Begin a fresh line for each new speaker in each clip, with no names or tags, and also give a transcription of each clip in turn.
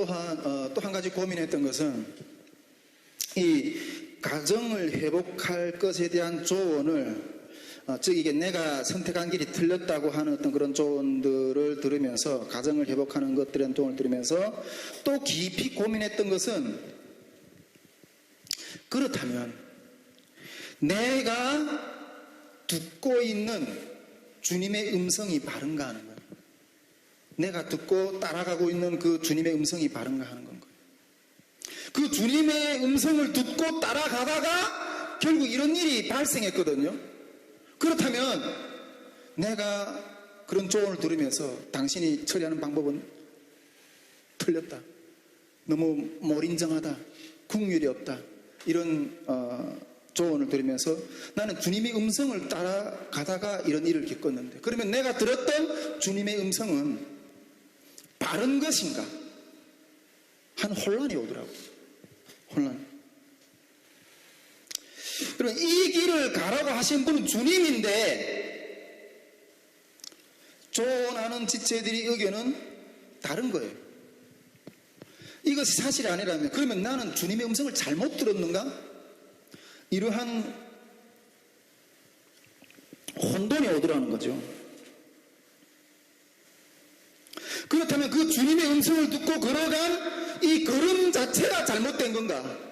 또한 또 한 가지 고민했던 것은 이 가정을 회복할 것에 대한 조언을 즉 이게 내가 선택한 길이 틀렸다고 하는 어떤 그런 조언들을 들으면서 가정을 회복하는 것들에 대한 조언을 들으면서 또 깊이 고민했던 것은 그렇다면 내가 듣고 있는 주님의 음성이 바른가 하는 거예요. 내가 듣고 따라가고 있는 그 주님의 음성이 바른가 하는 건 거예요. 그 주님의 음성을 듣고 따라가다가 결국 이런 일이 발생했거든요. 그렇다면 내가 그런 조언을 들으면서 당신이 처리하는 방법은 틀렸다, 너무 몰인정하다, 국률이 없다, 이런 조언을 들으면서 나는 주님의 음성을 따라가다가 이런 일을 겪었는데, 그러면 내가 들었던 주님의 음성은 바른 것인가 한 혼란이 오더라고요. 혼란. 그러면 이 길을 가라고 하신 분은 주님인데 조언하는 지체들의 의견은 다른 거예요. 이것이 사실이 아니라면 그러면 나는 주님의 음성을 잘못 들었는가? 이러한 혼돈이 오더라는 거죠. 그렇다면 그 주님의 음성을 듣고 걸어간 이 걸음 자체가 잘못된 건가?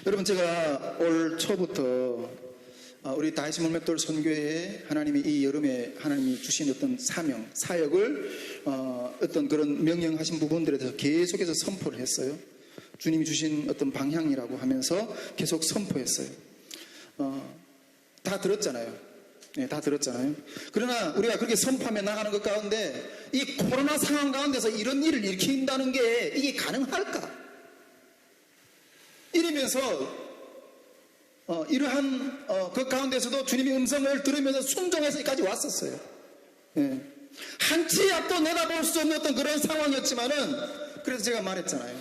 여러분, 제가 올 초부터 우리 다이스 물맷돌 선교회에 하나님이 이 여름에 하나님이 주신 어떤 사명, 사역을 어떤 그런 명령하신 부분들에 대해서 계속해서 선포를 했어요. 주님이 주신 어떤 방향이라고 하면서 계속 선포했어요. 다 들었잖아요. 네, 다 들었잖아요. 그러나 우리가 그렇게 선포하며 나가는 것 가운데 이 코로나 상황 가운데서 이런 일을 일으킨다는 게 이게 가능할까? 이러면서 이러한 그 가운데서도 주님의 음성을 들으면서 순종해서 여기까지 왔었어요. 예. 한치 앞도 내다볼 수 없는 어떤 그런 상황이었지만은, 그래서 제가 말했잖아요.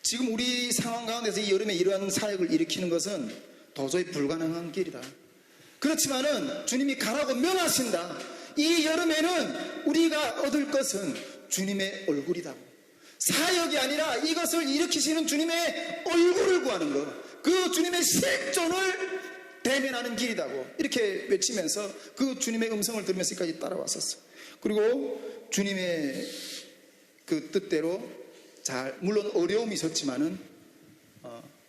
지금 우리 상황 가운데서 이 여름에 이러한 사역을 일으키는 것은 도저히 불가능한 길이다. 그렇지만은 주님이 가라고 명하신다. 이 여름에는 우리가 얻을 것은 주님의 얼굴이다. 사역이 아니라 이것을 일으키시는 주님의 얼굴을 구하는 것, 그 주님의 실존을 대면하는 길이다고 이렇게 외치면서 그 주님의 음성을 들으면서 여기까지 따라왔었어. 그리고 주님의 그 뜻대로 잘, 물론 어려움이 있었지만은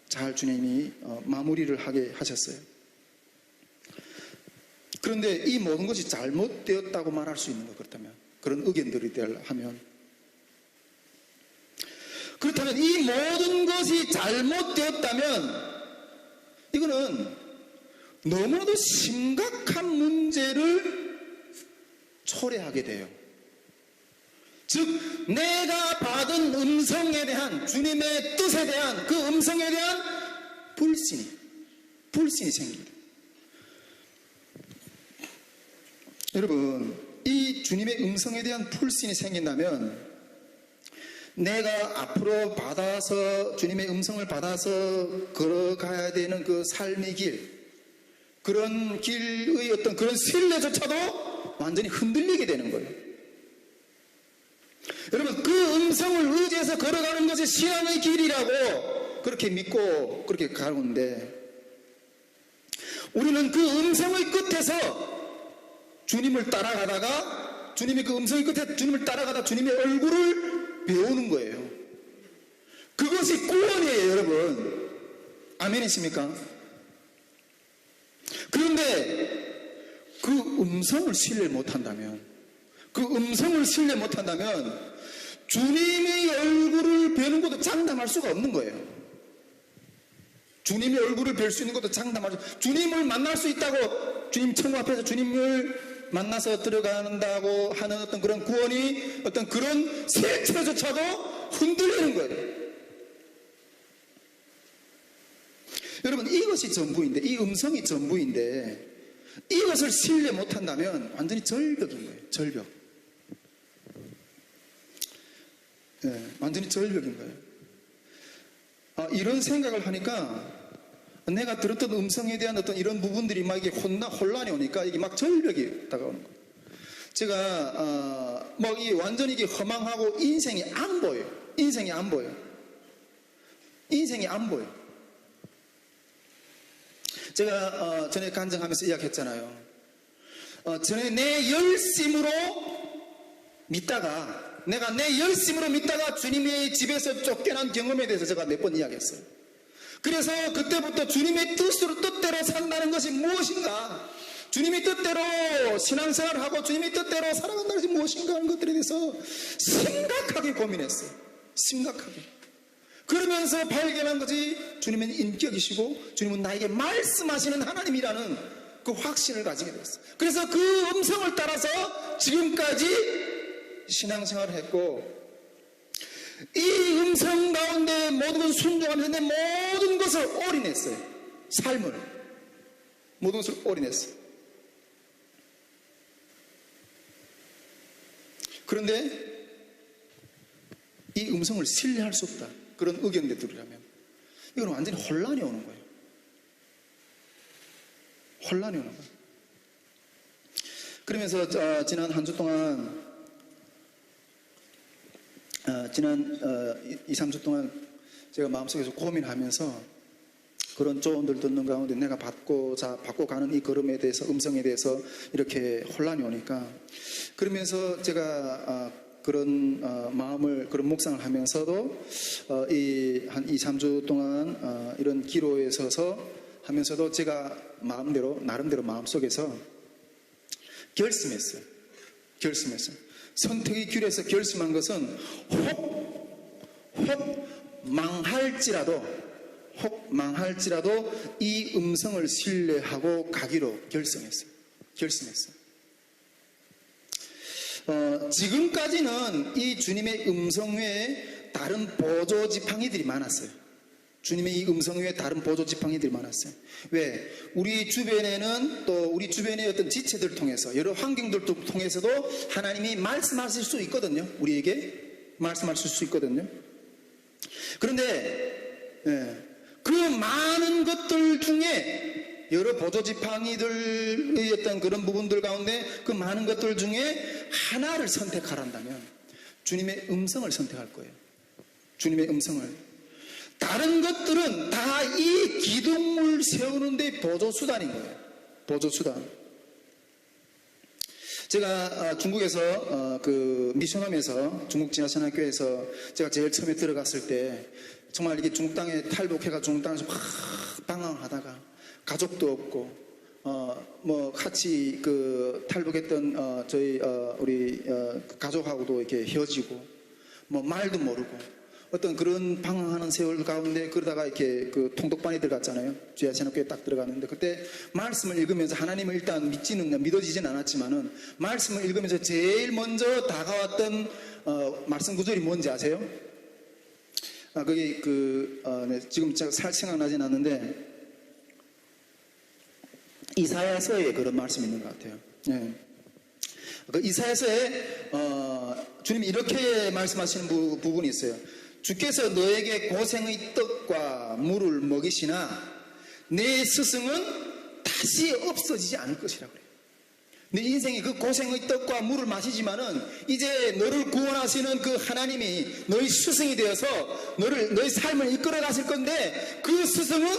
잘 주님이 마무리를 하게 하셨어요. 그런데 이 모든 것이 잘못되었다고 말할 수 있는 것, 그렇다면, 그런 의견들이 하면, 그렇다면 이 모든 것이 잘못되었다면 이거는 너무나도 심각한 문제를 초래하게 돼요. 즉 내가 받은 음성에 대한, 주님의 뜻에 대한 그 음성에 대한 불신이 생깁니다. 여러분, 이 주님의 음성에 대한 불신이 생긴다면 내가 앞으로 받아서 주님의 음성을 받아서 걸어가야 되는 그 삶의 길, 그런 길의 어떤 그런 신뢰조차도 완전히 흔들리게 되는 거예요. 여러분, 그 음성을 의지해서 걸어가는 것이 신앙의 길이라고 그렇게 믿고 그렇게 가는데, 우리는 그 음성의 끝에서 주님을 따라가다가, 주님의 그 음성의 끝에 주님을 따라가다 주님의 얼굴을 배우는 거예요. 그것이 구원이에요, 여러분. 아멘이십니까? 그런데 그 음성을 신뢰 못한다면, 주님의 얼굴을 뵈는 것도 장담할 수가 없는 거예요. 주님의 얼굴을 뵐 수 있는 것도 장담할 수, 주님을 만날 수 있다고, 주님 천국 앞에서 주님을 만나서 들어간다고 하는 어떤 그런 구원이, 어떤 그런 세체조차도 흔들리는 거예요. 여러분, 이것이 전부인데, 이 음성이 전부인데 이것을 신뢰 못한다면 완전히 절벽인 거예요. 절벽. 네, 완전히 절벽인 거예요. 이런 생각을 하니까 내가 들었던 음성에 대한 어떤 이런 부분들이 막 이게 혼란이 오니까 이게 막 절벽이 다가오는 거예요. 제가 뭐 이 완전히 이게 허망하고 인생이 안 보여요. 인생이 안 보여. 인생이 안 보여. 제가 전에 간증하면서 이야기했잖아요. 전에 내 열심으로 믿다가 내가 내 열심으로 믿다가 주님의 집에서 쫓겨난 경험에 대해서 제가 몇 번 이야기했어요. 그래서 그때부터 주님의 뜻대로 산다는 것이 무엇인가, 주님의 뜻대로 신앙생활을 하고 주님의 뜻대로 살아간다는 것이 무엇인가 하는 것들에 대해서 심각하게 고민했어요. 심각하게. 그러면서 발견한 것이 주님은 인격이시고 주님은 나에게 말씀하시는 하나님이라는 그 확신을 가지게 됐어요. 그래서 그 음성을 따라서 지금까지 신앙생활을 했고, 이 음성 가운데 모든 것을 순종하면서 모든 것을 올인했어요. 삶을 모든 것을 올인했어요. 그런데 이 음성을 신뢰할 수 없다, 그런 의견들이라면 이건 완전히 혼란이 오는 거예요. 혼란이 오는 거예요. 그러면서 지난 한 주 동안 지난 2, 3주 동안 제가 마음속에서 고민하면서 그런 조언들 듣는 가운데 내가 받고 가는 이 걸음에 대해서, 음성에 대해서 이렇게 혼란이 오니까, 그러면서 제가 그런 마음을, 그런 묵상을 하면서도 한 2, 3주 동안 이런 기로에 서서 하면서도 제가 나름대로 마음속에서 결심했어요. 선택의 길에서 결심한 것은 혹 망할지라도 이 음성을 신뢰하고 가기로 결심했어요. 지금까지는 이 주님의 음성 외에 다른 보조 지팡이들이 많았어요. 주님의 이 음성 외에 다른 보조 지팡이들이 많았어요. 왜? 우리 주변에는, 또 우리 주변의 어떤 지체들을 통해서, 여러 환경들을 통해서도 하나님이 말씀하실 수 있거든요. 우리에게 말씀하실 수 있거든요. 그런데 그 많은 것들 중에, 여러 보조 지팡이들의 어떤 그런 부분들 가운데 그 많은 것들 중에 하나를 선택하란다면 주님의 음성을 선택할 거예요. 주님의 음성을. 다른 것들은 다 이 기둥을 세우는 데 보조수단인 거예요. 보조수단. 제가 중국에서 그 미션홈에서, 중국 진화선학교에서 제가 제일 처음에 들어갔을 때 정말 이게 중국 땅에 탈북해가 중국 땅에서 막 방황하다가 가족도 없고 뭐 같이 그 탈북했던 저희 우리 가족하고도 이렇게 헤어지고 뭐 말도 모르고 어떤 그런 방황하는 세월 가운데, 그러다가 이렇게 그 통독반이 들어갔잖아요. 주야신학교에 딱 들어갔는데, 그때 말씀을 읽으면서 하나님을 일단 믿어지진 않았지만은 말씀을 읽으면서 제일 먼저 다가왔던 말씀 구절이 뭔지 아세요? 그게 네, 지금 제가 생각나진 않는데 이사야서에 그런 말씀이 있는 것 같아요. 네. 그 이사야서에 주님이 이렇게 말씀하시는 부분이 있어요. 주께서 너에게 고생의 떡과 물을 먹이시나 내 스승은 다시 없어지지 않을 것이라 그래요. 네 인생이 그 고생의 떡과 물을 마시지만은 이제 너를 구원하시는 그 하나님이 너의 스승이 되어서 너의 삶을 이끌어 가실 건데, 그 스승은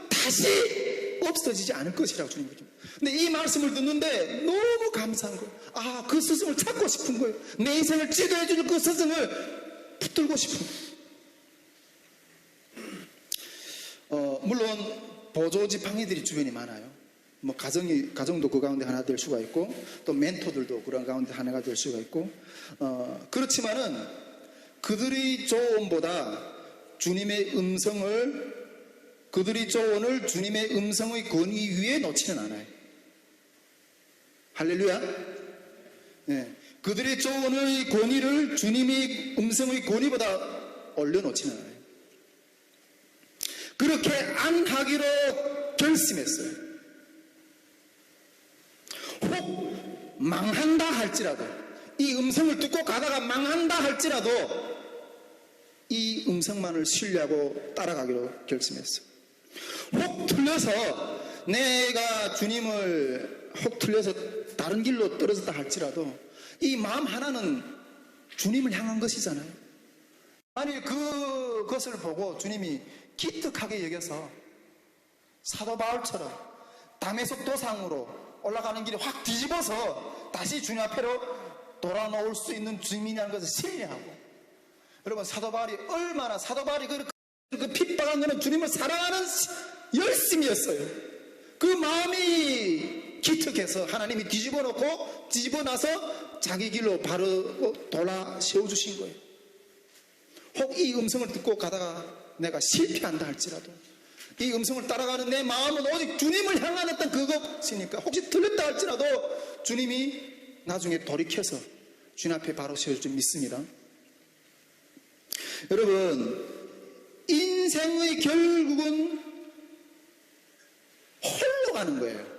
다시 없어지지 않을 것이라고 주님 거죠. 근데 이 말씀을 듣는데 너무 감사한 거예요. 그 스승을 찾고 싶은 거예요. 내 인생을 지도해 줄 그 스승을 붙들고 싶은 거예요. 물론 보조 지팡이들이 주변에 많아요. 뭐 가정도 그 가운데 하나 될 수가 있고, 또 멘토들도 그런 가운데 하나가 될 수가 있고, 그렇지만은 그들의 조언보다 그들의 조언을 주님의 음성의 권위 위에 놓지는 않아요. 할렐루야. 네. 그들의 조언의 권위를 주님의 음성의 권위보다 올려놓지는 않아요. 그렇게 안 하기로 결심했어요. 혹 망한다 할지라도, 이 음성을 듣고 가다가 망한다 할지라도 이 음성만을 신뢰하고 따라가기로 결심했어요. 혹 틀려서 내가 주님을 혹 틀려서 다 다른 길로 떨어졌다 할지라도 이 마음 하나는 주님을 향한 것이잖아요. 아니 그것을 보고 주님이 기특하게 여겨서 사도 바울처럼 다메섹 도상으로 올라가는 길이 확 뒤집어서 다시 주님 앞에로 돌아놓을 수 있는 주님이라는 것을 신뢰하고, 여러분 사도 바울이 그 핍박한 것은 주님을 사랑하는 열심이었어요. 그 마음이 기특해서 하나님이 뒤집어놔서 자기 길로 바로 돌아 세워주신 거예요. 혹 이 음성을 듣고 가다가 내가 실패한다 할지라도 이 음성을 따라가는 내 마음은 오직 주님을 향한 어떤 그것이니까 혹시 틀렸다 할지라도 주님이 나중에 돌이켜서 주님 앞에 바로 세워줄 줄 믿습니다. 여러분, 인생의 결국은 홀로 가는 거예요.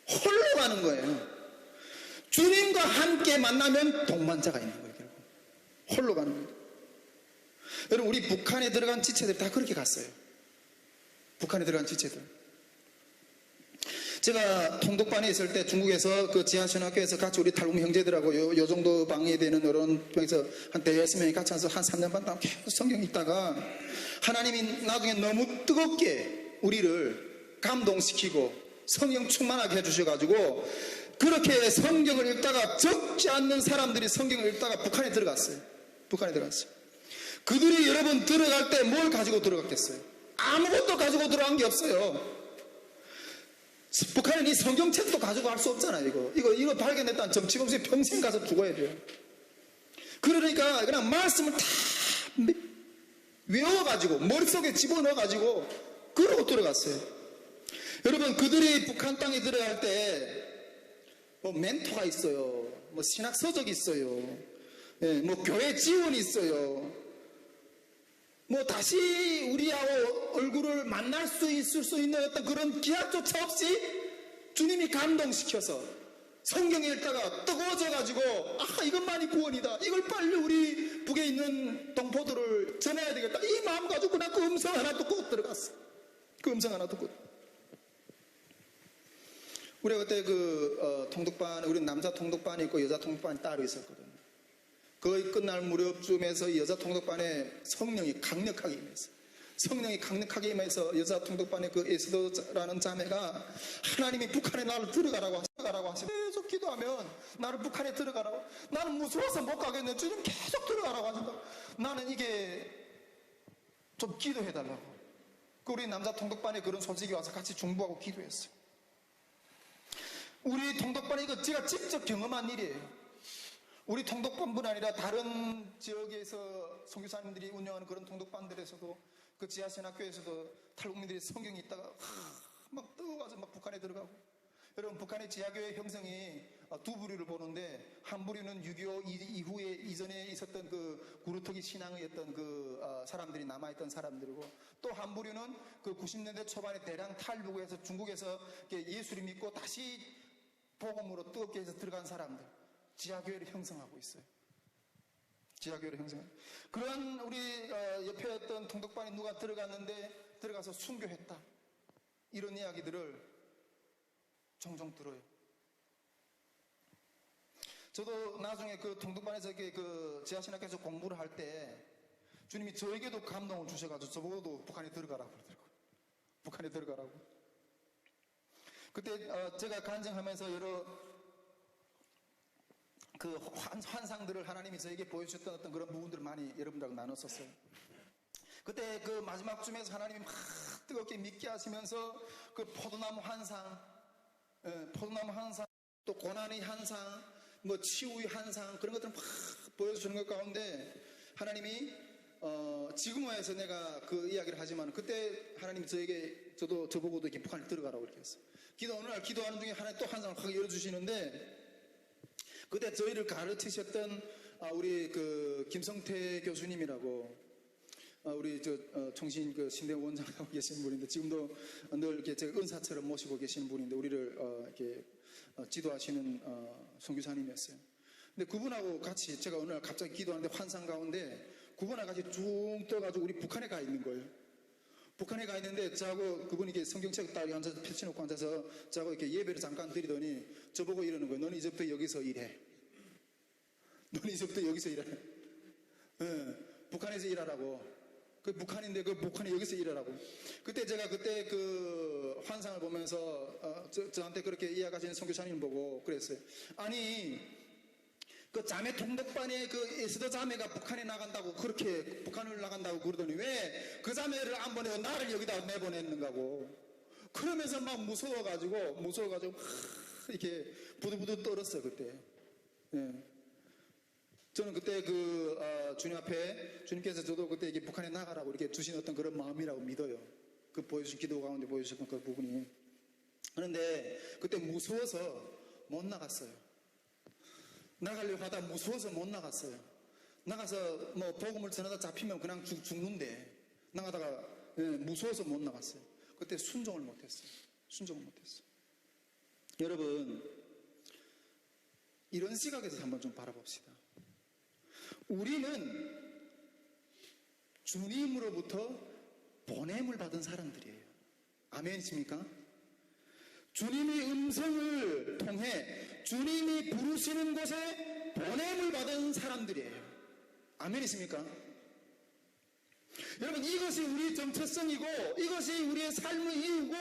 홀로 가는 거예요. 주님과 함께 만나면 동반자가 있는 거예요. 결국 홀로 가는 거예요. 여러분, 우리 북한에 들어간 지체들 다 그렇게 갔어요. 북한에 들어간 지체들. 제가 통독반에 있을 때 중국에서 그 지하신학교에서 같이 우리 탈북 형제들하고 요 정도 방에 되는 이런 방에서 한 대여섯 명이 같이 와서 한 3년 반 동안 계속 성경 읽다가 하나님이 나중에 너무 뜨겁게 우리를 감동시키고 성령 충만하게 해주셔가지고 그렇게 성경을 읽다가 적지 않는 사람들이 성경을 읽다가 북한에 들어갔어요. 북한에 들어갔어요. 그들이 여러분 들어갈 때 뭘 가지고 들어갔겠어요? 아무것도 가지고 들어간 게 없어요. 북한은 이 성경책도 가지고 갈 수 없잖아요. 이거 발견했다는 정치범죄 평생 가서 죽어야 돼요. 그러니까 그냥 말씀을 다 외워가지고 머릿속에 집어넣어가지고 그러고 들어갔어요. 여러분, 그들이 북한 땅에 들어갈 때 뭐 멘토가 있어요. 뭐 신학 서적이 있어요. 뭐 교회 지원이 있어요. 뭐 다시 우리하고 얼굴을 만날 수 있을 수 있는 어떤 그런 기약조차 없이 주님이 감동시켜서 성경 읽다가 뜨거워져가지고 이것만이 구원이다. 이걸 빨리 우리 북에 있는 동포들을 전해야 되겠다. 이 마음 가지고 나 그 음성 하나 듣고 들어갔어. 그 음성 하나 듣고. 우리가 그때 통독반, 우리 남자 통독반이 있고 여자 통독반이 따로 있었거든요. 거의 끝날 무렵쯤에서 여자 통독반에 성령이 강력하게 임했어요. 성령이 강력하게 임해서 여자 통독반의 그 에스더라는 자매가 하나님이 북한에 나를 들어가라고 하시고 계속 기도하면 나를 북한에 들어가라고. 나는 무서워서 못 가겠네. 주님 계속 들어가라고 하신다. 나는 이게 좀 기도해달라고. 우리 남자 통독반에 그런 소식이 와서 같이 중보하고 기도했어요. 우리 통독반이 이거 제가 직접 경험한 일이에요. 우리 통독반뿐 아니라 다른 지역에서 선교사님들이 운영하는 그런 통독반들에서도 그 지하신학교에서도 탈북민들이 성경이 있다가 막 뜨거워서 막 북한에 들어가고. 여러분, 북한의 지하교회 형성이 두 부류를 보는데, 한 부류는 6.25 이후에 이전에 있었던 그 구루터기 신앙의 어떤 사람들이 남아있던 사람들이고, 또 한 부류는 그 90년대 초반에 대량 탈북해서 중국에서 예수를 믿고 다시 복음으로 뜨겁게 해서 들어간 사람들, 지하교회를 형성하고 있어요. 지하교회를 형성하고. 그런 우리 옆에 어떤 통독반에 누가 들어가서 순교했다, 이런 이야기들을 종종 들어요. 저도 나중에 그 통독반에서 그 지하신학교에서 공부를 할 때 주님이 저에게도 감동을 주셔가지고 저보고도 북한에 들어가라고 그러더라고요. 북한에 들어가라고. 그때 제가 간증하면서 여러 그 환상들을 하나님이 저에게 보여주셨던 어떤 그런 부분들을 많이 여러분들하고 나눴었어요. 그때 그 마지막쯤에서 하나님이 막 뜨겁게 믿게 하시면서 그 포도나무 환상, 또 고난의 환상, 뭐 치유의 환상, 그런 것들을 막 보여주는 것 가운데 하나님이 지금화에서 내가 그 이야기를 하지만 그때 하나님이 저보고도 이렇게 북한에 들어가라고 이렇게 했어요. 어느 날 기도하는 중에 하나님 또 환상을 확 열어주시는데, 그때 저희를 가르치셨던 우리 그 김성태 교수님이라고 우리 총신 그 신대 원장하고 계신 분인데, 지금도 늘 이렇게 제가 은사처럼 모시고 계시는 분인데, 우리를 이렇게 지도하시는 선교사님이었어요. 근데 그분하고 같이 제가 어느 날 갑자기 기도하는데 환상 가운데 그분하고 같이 쭉 떠가지고 우리 북한에 가 있는 거예요. 북한에 가 있는데 저하고 그분이 이렇게 성경책 딱 앉아서 펼쳐놓고 앉아서 저하고 이렇게 예배를 잠깐 드리더니 저보고 이러는 거예요. 너는 이제부터 여기서 일해. 너는 이제부터 여기서 일해. 북한에서 일하라고. 그 북한인데 그 북한에 여기서 일하라고. 그때 제가 그때 그 환상을 보면서 저한테 그렇게 이야기하시는 선교사님 보고 그랬어요. 아니 그 자매 통독반에 그 에스더 자매가 북한에 나간다고 그렇게 북한을 나간다고 그러더니 왜 그 자매를 안 보내고 나를 여기다 내보냈는가고. 그러면서 막 무서워가지고 막 이렇게 부들부들 떨었어요 그때. 예. 저는 그때 주님 앞에 주님께서 저도 그때 이게 북한에 나가라고 이렇게 주신 어떤 그런 마음이라고 믿어요. 그 보여주신 기도 가운데 보여주셨던 그 부분이. 그런데 그때 무서워서 못 나갔어요. 나가려고 하다 무서워서 못 나갔어요. 나가서 뭐 복음을 전하다 잡히면 그냥 죽는데 나가다가 무서워서 못 나갔어요. 그때 순종을 못했어요. 여러분 이런 시각에서 한번 좀 바라봅시다. 우리는 주님으로부터 보냄을 받은 사람들이에요. 아멘이십니까? 주님의 음성을 통해 주님이 부르시는 곳에 보냄을 받은 사람들이에요. 아멘이십니까? 여러분 이것이 우리의 정체성이고 이것이 우리의 삶의 이유고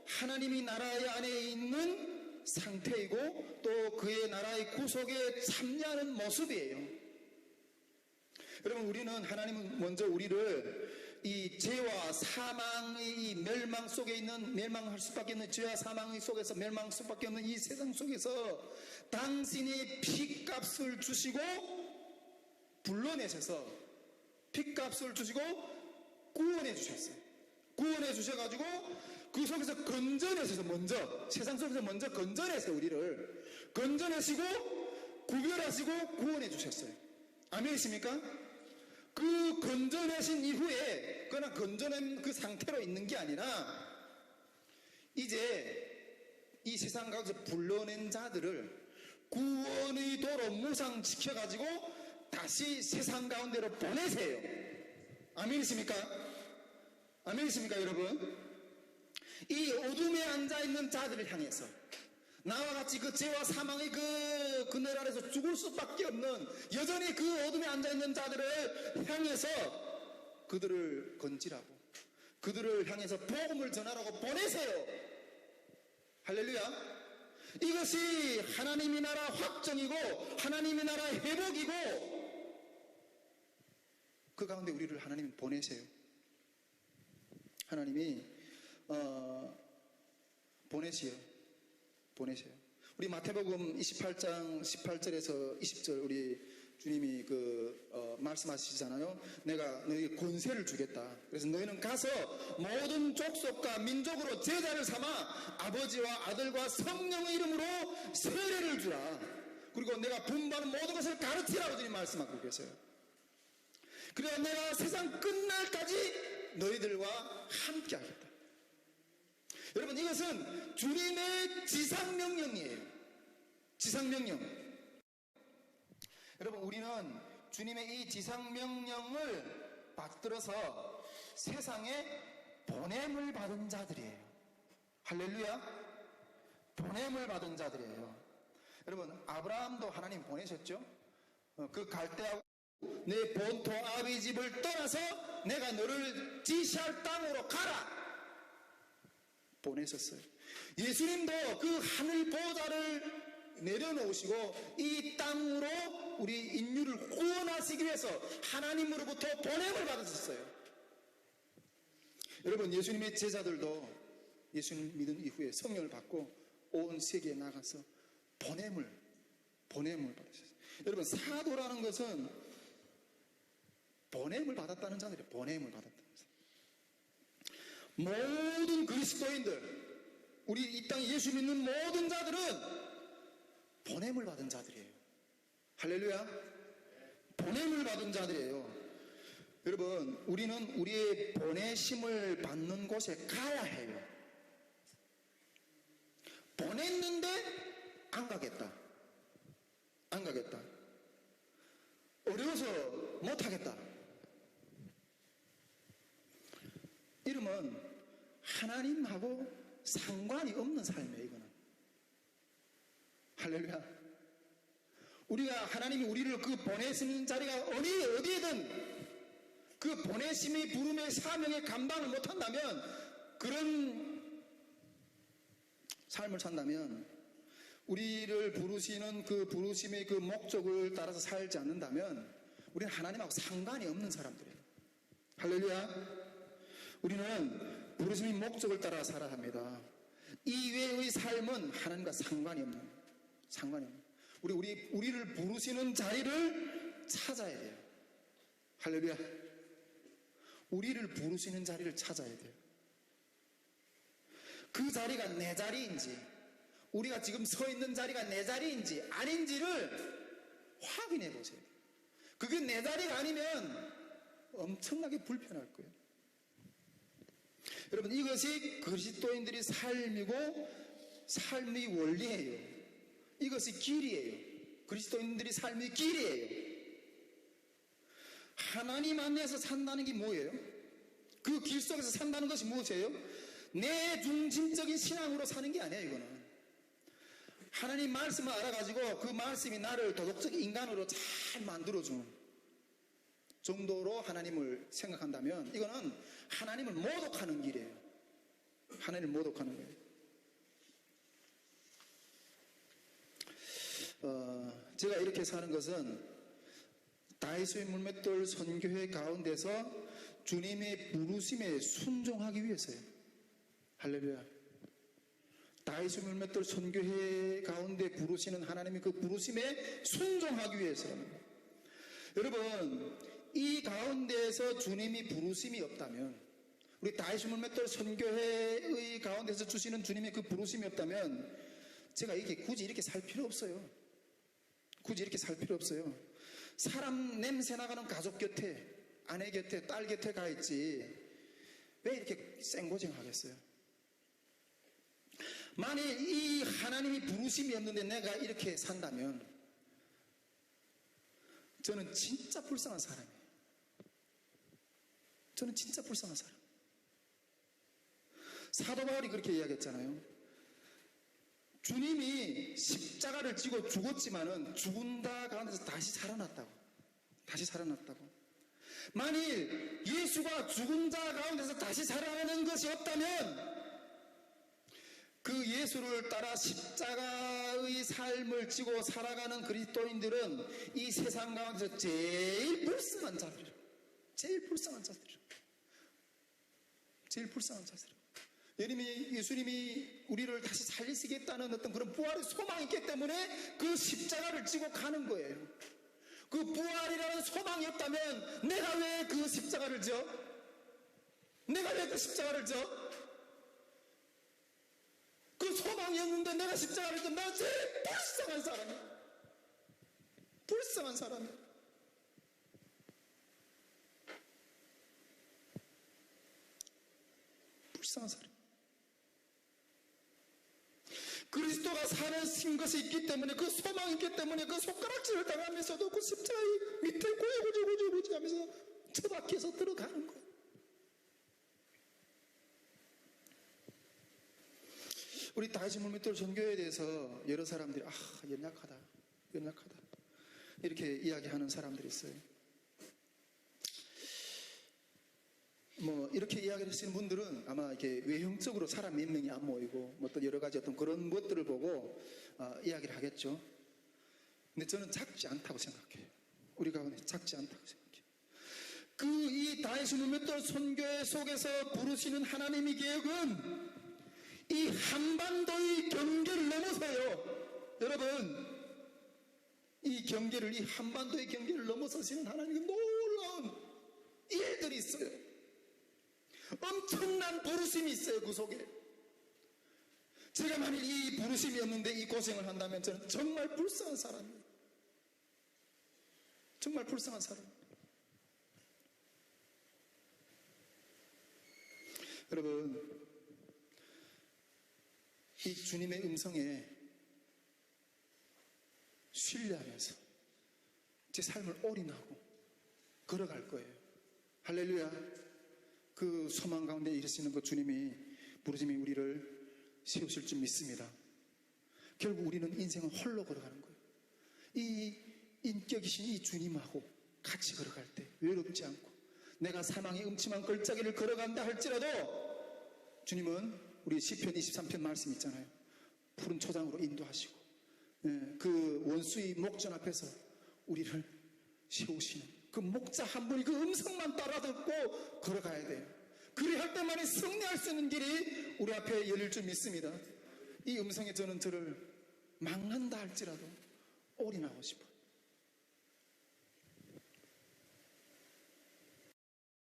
하나님이 나라 안에 있는 상태이고 또 그의 나라의 구속에 참여하는 모습이에요. 여러분 우리는 하나님은 먼저 우리를 이 죄와 사망의 이 멸망 속에 있는 멸망할 수밖에 없는 죄와 사망의 속에서 멸망할 수밖에 없는 이 세상 속에서 당신이 피값을 주시고 불러내셔서 피값을 주시고 구원해 주셨어요. 구원해 주셔가지고 그 속에서 건져내셔서 먼저 세상 속에서 먼저 건져내서 우리를 건져내시고 구별하시고 구원해 주셨어요. 아멘이십니까? 그 건져내신 이후에 그냥 건져낸 그 상태로 있는 게 아니라 이제 이 세상 가운데서 불러낸 자들을 구원의 도로 무상시켜가지고 다시 세상 가운데로 보내세요. 아멘이십니까? 아멘이십니까 여러분? 이 어둠에 앉아있는 자들을 향해서 나와 같이 그 죄와 사망의 그 그늘 아래서 죽을 수밖에 없는 여전히 그 어둠에 앉아있는 자들을 향해서 그들을 건지라고 그들을 향해서 복음을 전하라고 보내세요. 할렐루야. 이것이 하나님의 나라 확정이고 하나님의 나라 회복이고 그 가운데 우리를 하나님이 보내세요. 하나님이 보내세요. 우리 마태복음 28장 18절에서 20절 우리 주님이 말씀하시잖아요. 내가 너희에게 권세를 주겠다. 그래서 너희는 가서 모든 족속과 민족으로 제자를 삼아 아버지와 아들과 성령의 이름으로 세례를 주라. 그리고 내가 분부하는 모든 것을 가르치라고 주님 말씀하고 계세요. 그래야 내가 세상 끝날까지 너희들과 함께 하겠다. 여러분 이것은 주님의 지상명령이에요. 지상명령. 여러분 우리는 주님의 이 지상명령을 받들어서 세상에 보냄을 받은 자들이에요. 할렐루야. 보냄을 받은 자들이에요. 여러분 아브라함도 하나님 보내셨죠. 그 갈대하고 내 본토 아비 집을 떠나서 내가 너를 지시할 땅으로 가라 보내셨어요. 예수님도 그 하늘 보좌를 내려놓으시고 이 땅으로 우리 인류를 구원하시기 위해서 하나님으로부터 보냄을 받으셨어요. 여러분 예수님의 제자들도 예수님 믿은 이후에 성령을 받고 온 세계에 나가서 보냄을 받으셨어요. 여러분 사도라는 것은 보냄을 받았다는 자들이에요. 보냄을 받았다는 자. 모든 그리스도인들, 우리 이 땅에 예수 믿는 모든 자들은 보냄을 받은 자들이에요. 할렐루야. 보냄을 받은 자들이에요. 여러분 우리는 우리의 보내심을 받는 곳에 가야 해요. 보냈는데 안 가겠다. 어려워서 못하겠다. 삶은 하나님하고 상관이 없는 삶이에요. 이거는. 할렐루야. 우리가 하나님이 우리를 그 보내시는 자리가 어디에든 그 보내심의 부름의 사명에 감당을 못한다면, 그런 삶을 산다면, 우리를 부르시는 그 부르심의 그 목적을 따라서 살지 않는다면 우리는 하나님하고 상관이 없는 사람들이에요. 할렐루야. 우리는 부르심의 목적을 따라 살아야 합니다. 이외의 삶은 하나님과 상관이 없는. 우리를 부르시는 자리를 찾아야 돼요. 할렐루야. 우리를 부르시는 자리를 찾아야 돼요. 그 자리가 내 자리인지, 우리가 지금 서 있는 자리가 내 자리인지 아닌지를 확인해 보세요. 그게 내 자리가 아니면 엄청나게 불편할 거예요. 여러분, 이것이 그리스도인들의 삶이고 삶의 원리예요. 이것이 길이에요. 그리스도인들의 삶의 길이에요. 하나님 안에서 산다는 게 뭐예요? 그 길 속에서 산다는 것이 무엇이에요? 내 중심적인 신앙으로 사는 게 아니에요. 이거는 하나님 말씀을 알아가지고 그 말씀이 나를 도덕적 인간으로 잘 만들어주는 정도로 하나님을 생각한다면 이거는 하나님을 모독하는 길이에요. 하나님을 모독하는 거예요. 제가 이렇게 사는 것은 다이소의 물맷돌 선교회 가운데서 주님의 부르심에 순종하기 위해서요. 할렐루야. 다이소의 물맷돌 선교회 가운데 부르시는 하나님의 그 부르심에 순종하기 위해서랍니다. 여러분, 이 가운데에서 주님이 부르심이 없다면, 우리 다이소의 물맷돌 선교회의 가운데서 주시는 주님의 그 부르심이 없다면 제가 이게 굳이 이렇게 살 필요 없어요. 굳이 이렇게 살 필요 없어요. 사람 냄새 나가는 가족 곁에, 아내 곁에, 딸 곁에 가 있지 왜 이렇게 생고생하겠어요? 만일 이 하나님이 부르심이 없는데 내가 이렇게 산다면 저는 진짜 불쌍한 사람이에요. 저는 진짜 불쌍한 사람. 사도 바울이 그렇게 이야기했잖아요. 주님이 십자가를 지고 죽었지만은 죽은 다 가운데서 다시 살아났다고. 다시 살아났다고. 만일 예수가 죽은 자 가운데서 다시 살아나는 것이 없다면 그 예수를 따라 십자가의 삶을 지고 살아가는 그리스도인들은 이 세상 가운데서 제일 불쌍한 자들이죠. 제일 불쌍한 자들이죠. 제일 불쌍한 자들이죠. 예수님이 우리를 다시 살리시겠다는 어떤 그런 부활의 소망이 있기 때문에 그 십자가를 지고 가는 거예요. 그 부활이라는 소망이 없다면 내가 왜 그 십자가를 져? 내가 왜 그 십자가를 져? 그 소망이 없는데 내가 십자가를 져? 나 제일 불쌍한 사람이야. 불쌍한 사람이야. 불쌍한 사람. 그리스도가 사는 것이 있기 때문에, 그 소망이 있기 때문에 그 손가락질을 당하면서도 그 십자가 밑에 고지고지 하면서 처박혀서 들어가는 거예요. 우리 다시 물밑돌 전교에 대해서 여러 사람들이 연약하다 이렇게 이야기하는 사람들이 있어요. 이렇게 이야기를 하시는 분들은 아마 이렇게 외형적으로 사람 몇 명이 안 모이고 또 여러 가지 어떤 그런 것들을 보고 이야기를 하겠죠. 근데 저는 작지 않다고 생각해요. 우리 가운데 작지 않다고 생각해요. 이 다이소 물맷돌 선교회 속에서 부르시는 하나님의 계획은 이 한반도의 경계를 넘어서요. 여러분, 이 한반도의 경계를 넘어서시는 하나님의 놀라운 일들이 있어요. 엄청난 부르심이 있어요. 그 속에. 제가 만일 이 부르심이 없는데 이 고생을 한다면 저는 정말 불쌍한 사람이에요. 정말 불쌍한 사람. 여러분, 이 주님의 음성에 신뢰하면서 제 삶을 올인하고 걸어갈 거예요. 할렐루야. 그 소망 가운데 이르시는 그 주님이 부르심이 우리를 세우실 줄 믿습니다. 결국 우리는 인생은 홀로 걸어가는 거예요. 이 인격이신 이 주님하고 같이 걸어갈 때 외롭지 않고, 내가 사망의 음침한 걸작이를 걸어간다 할지라도 주님은 우리 시편 23편 말씀 있잖아요. 푸른 초장으로 인도하시고, 그 원수의 목전 앞에서 우리를 세우시는 그 목자 한 분이 그 음성만 따라 듣고 걸어가야 돼요. 그리 할 때만이 승리할 수 있는 길이 우리 앞에 열릴 줄 믿습니다. 이 음성에 저는 저를 막는다 할지라도 올인하고 싶어요.